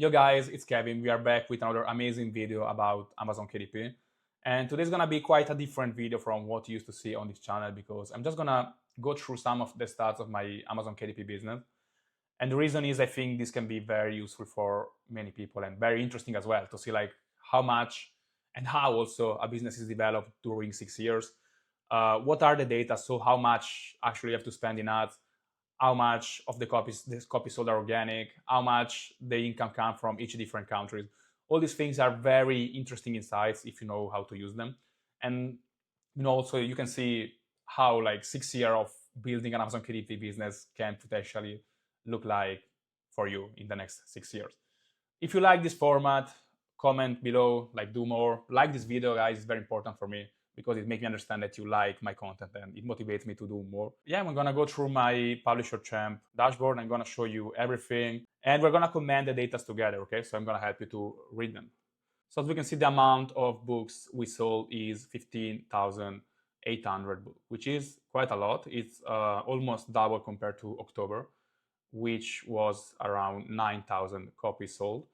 Yo guys, it's Kevin. We are back with another amazing video about Amazon KDP. And today's gonna be quite a different video from what you used to see on this channel because I'm just gonna go through some of the stats of my Amazon KDP business. And the reason is I think this can be very useful for many people and very interesting as well to see like how much and how also a business is developed during 6 years. What are the data? So how much actually you have to spend in ads? How much of the copies this copy sold are organic, how much the income come from each different countries. All these things are very interesting insights if you know how to use them. And also you can see how like 6 years of building an Amazon KDP business can potentially look like for you in the next 6 years. If you like this format, comment below, like do more. Like this video, guys, it's very important for me because it makes me understand that you like my content and it motivates me to do more. Yeah, I'm gonna go through my Publisher Champ dashboard. I'm gonna show you everything and we're gonna comment the data together, okay? So I'm gonna help you to read them. So as we can see, the amount of books we sold is 15,800 books, which is quite a lot. It's almost double compared to October, which was around 9,000 copies sold.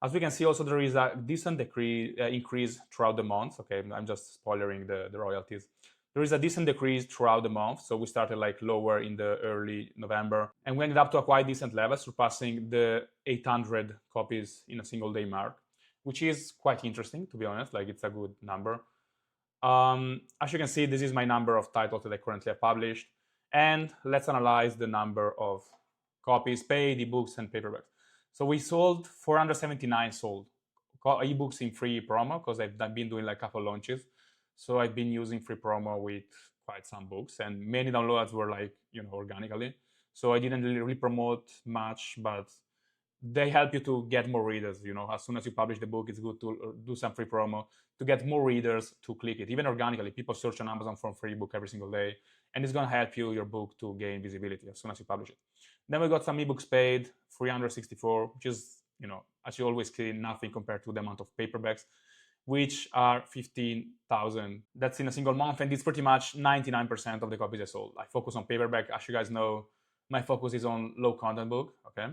As we can see, also there is a decent increase throughout the month. Okay, I'm just spoiling the royalties. There is a decent decrease throughout the month. So we started like lower in the early November, and we ended up to a quite decent level, surpassing the 800 copies in a single day mark, which is quite interesting, to be honest. Like it's a good number. As you can see, this is my number of titles that I currently have published. And let's analyze the number of copies paid, ebooks, and paperbacks. So we sold 479 sold ebooks in free promo because I've been doing like a couple launches. So I've been using free promo with quite some books, and many downloads were like, organically. So I didn't really promote much, but they help you to get more readers. As soon as you publish the book, it's good to do some free promo to get more readers to click it. Even organically, people search on Amazon for a free book every single day, and it's going to help your book to gain visibility as soon as you publish it. Then we got some ebooks paid, 364, which is, as you always see, nothing compared to the amount of paperbacks, which are 15,000. That's in a single month, and it's pretty much 99% of the copies I sold. I focus on paperback. As you guys know, my focus is on low content book, okay?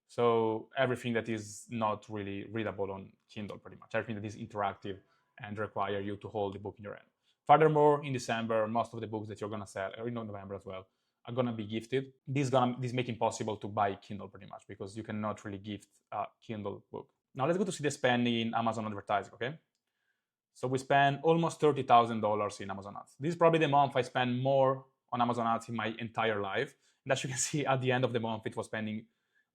So everything that is not really readable on Kindle, pretty much. Everything that is interactive and require you to hold the book in your hand. Furthermore, in December, most of the books that you're gonna sell, or in November as well, are gonna be gifted. This make it possible to buy Kindle pretty much because you cannot really gift a Kindle book. Now let's go to see the spending in Amazon advertising, okay? So we spend almost $30,000 in Amazon ads. This is probably the month I spend more on Amazon ads in my entire life. And as you can see, at the end of the month, it was spending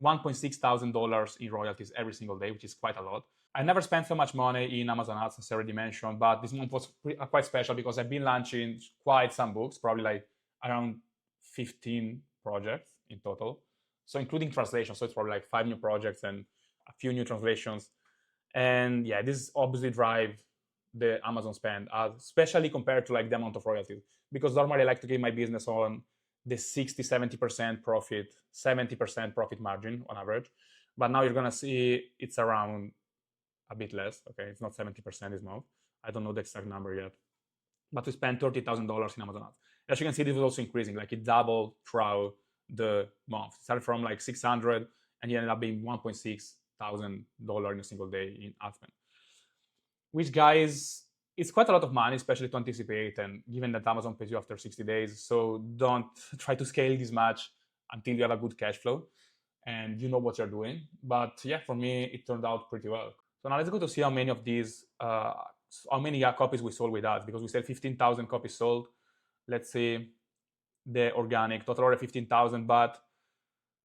$1.6 thousand in royalties every single day, which is quite a lot. I never spent so much money in Amazon ads, as I already mentioned, but this month was quite special because I've been launching quite some books, probably like around 15 projects in total. So including translation, so it's probably like 5 new projects and a few new translations. And yeah, this obviously drive the Amazon spend, especially compared to like the amount of royalties. Because normally I like to give my business on the 60-70% profit, 70% profit margin on average. But now you're gonna see it's around a bit less. Okay, it's not 70% this month. I don't know the exact number yet. But we spent $30,000 in Amazon ads. As you can see, this was also increasing, like it doubled throughout the month. It started from like 600 and it ended up being $1.6 thousand in a single day in ad spend. Which, guys, it's quite a lot of money, especially to anticipate, and given that Amazon pays you after 60 days. So don't try to scale this much until you have a good cash flow and you know what you're doing. But yeah, for me, it turned out pretty well. So now let's go to see how many of these, how many copies we sold with ads, because we said 15,000 copies sold. Let's see the organic, total order 15,000, but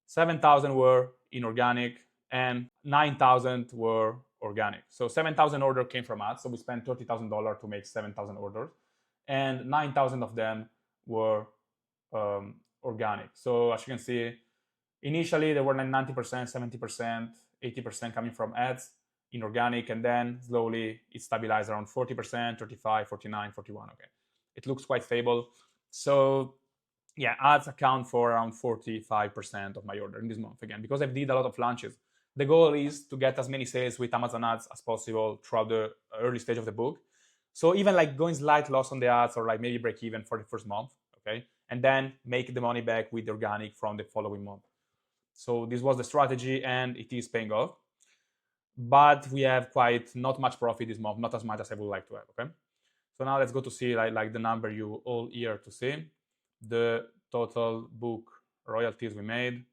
7,000 were inorganic and 9,000 were organic. So 7,000 orders came from ads. So we spent $30,000 to make 7,000 orders, and 9,000 of them were organic. So as you can see, initially there were 90%, 70%, 80% coming from ads, inorganic, and then slowly it stabilized around 40%, 35, 49, 41. Okay, it looks quite stable. So yeah, ads account for around 45% of my order in this month, again, because I did a lot of launches. The goal is to get as many sales with Amazon ads as possible throughout the early stage of the book. So even like going slight loss on the ads or like maybe break even for the first month, okay? And then make the money back with the organic from the following month. So this was the strategy and it is paying off. but we have quite not much profit this month, not as much as I would like to have. Okay, so now let's go to see like the number you all here to see the total book royalties we made,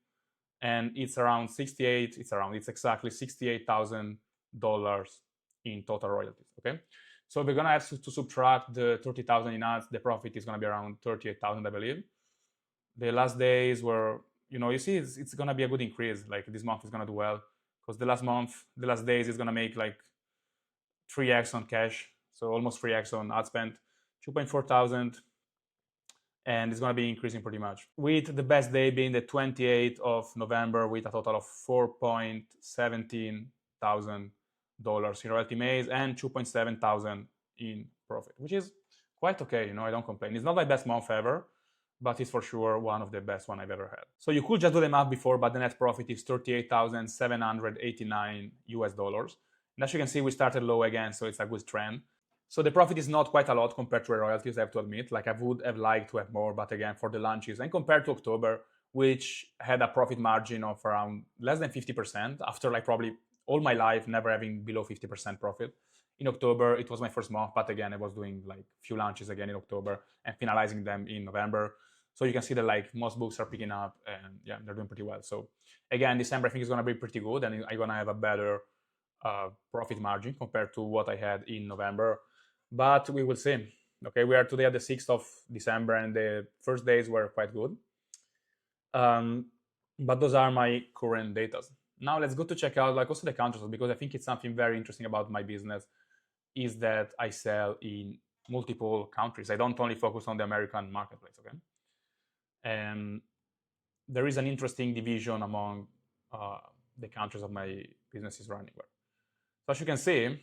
and it's around 68. It's exactly $68,000 in total royalties. Okay, so we're gonna have to subtract the 30,000 in ads. The profit is gonna be around 38,000, I believe. The last days were, you see, it's gonna be a good increase. Like this month is gonna do well because the last days is gonna make like 3x on cash, so almost 3x on ad spend, 2.4 thousand, and it's gonna be increasing pretty much. With the best day being the 28th of November with a total of $4.17 thousand in royalty made and 2.7 thousand in profit, which is quite okay. I don't complain. It's not my best month ever, but it's for sure one of the best one I've ever had. So you could just do the math before, but the net profit is $38,789. And as you can see, we started low again, so it's a good trend. So the profit is not quite a lot compared to the royalties, I have to admit. Like I would have liked to have more, but again, for the launches and compared to October, which had a profit margin of around less than 50% after like probably all my life never having below 50% profit. In October, it was my first month, but again, I was doing like few launches again in October and finalizing them in November. So you can see that like most books are picking up and yeah, they're doing pretty well. So again, December I think is gonna be pretty good and I'm gonna have a better profit margin compared to what I had in November. But we will see. Okay, we are today at the 6th of December and the first days were quite good. But those are my current data. Now let's go to check out like also the countries, because I think it's something very interesting about my business is that I sell in multiple countries. I don't only focus on the American marketplace, okay? And there is an interesting division among the countries of my business is running where. So as you can see,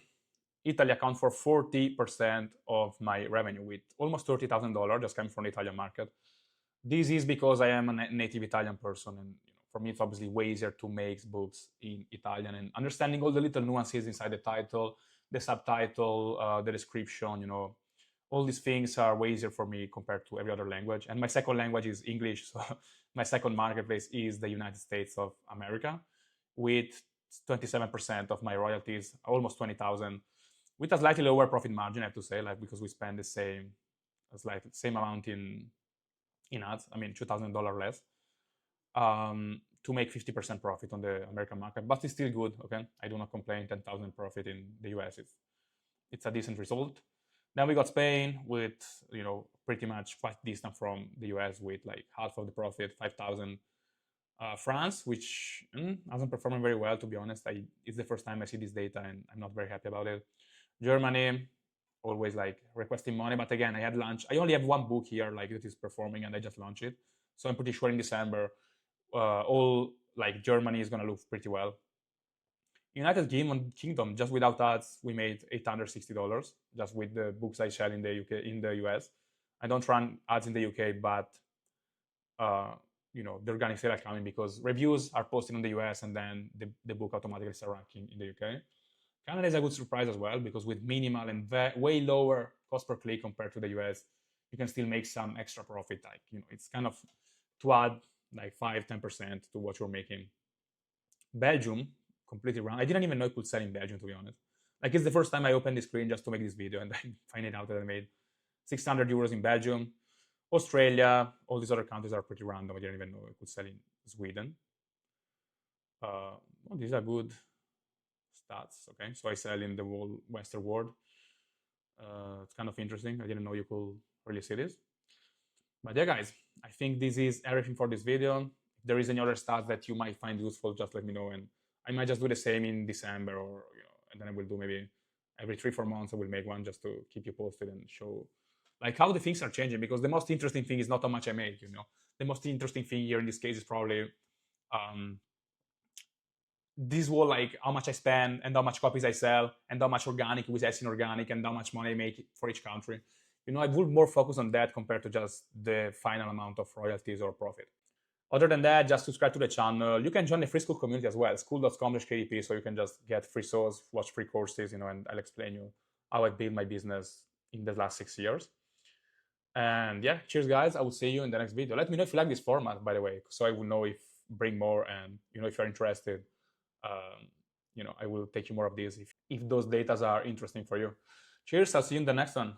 Italy accounts for 40% of my revenue with almost $30,000 just coming from the Italian market. This is because I am a native Italian person, and for me it's obviously way easier to make books in Italian and understanding all the little nuances inside the title, the subtitle, the description, all these things are way easier for me compared to every other language. And my second language is English, so my second marketplace is the United States of America, with 27% of my royalties, almost 20,000, with a slightly lower profit margin, I have to say, like because we spend the same amount in ads. I mean, $2,000 less to make 50% profit on the American market, but it's still good. Okay, I do not complain. 10,000 profit in the US, it's a decent result. Then we got Spain with pretty much quite distant from the US with like half of the profit, 5,000. France, which hasn't performed very well, to be honest. It's the first time I see this data and I'm not very happy about it. Germany, always like requesting money, but again, I only have one book here like that is performing and I just launched it. So I'm pretty sure in December, all like Germany is gonna look pretty well. United Kingdom, just without ads, we made $860 just with the books I sell in the UK, in the US. I don't run ads in the UK, but the organic sales are coming because reviews are posted in the US and then the book automatically starts ranking in the UK. Canada is a good surprise as well because with minimal and way lower cost per click compared to the US, you can still make some extra profit. Like, it's kind of to add like 5-10% to what you're making. Belgium, completely wrong. I didn't even know I could sell in Belgium, to be honest. Like, it's the first time I opened the screen just to make this video and I find out that I made 600 euros in Belgium. Australia, all these other countries are pretty random. I didn't even know I could sell in Sweden. These are good stats. Okay, so I sell in the whole Western world. It's kind of interesting. I didn't know you could really see this. But yeah, guys, I think this is everything for this video. If there is any other stats that you might find useful, just let me know, and I might just do the same in December, or and then I will do maybe every 3-4 months. I will make one just to keep you posted and show like how the things are changing. Because the most interesting thing is not how much I make. The most interesting thing here in this case is probably this whole like how much I spend and how much copies I sell and how much organic with inorganic and how much money I make for each country. I would more focus on that compared to just the final amount of royalties or profit. Other than that, just subscribe to the channel. You can join the free Skool community as well, skool.com/KDP, so you can just get free source, watch free courses, and I'll explain you how I built my business in the last 6 years. And yeah, cheers guys. I will see you in the next video. Let me know if you like this format, by the way, so I will know if bring more, and if you're interested, I will take you more of this if those data are interesting for you. Cheers, I'll see you in the next one.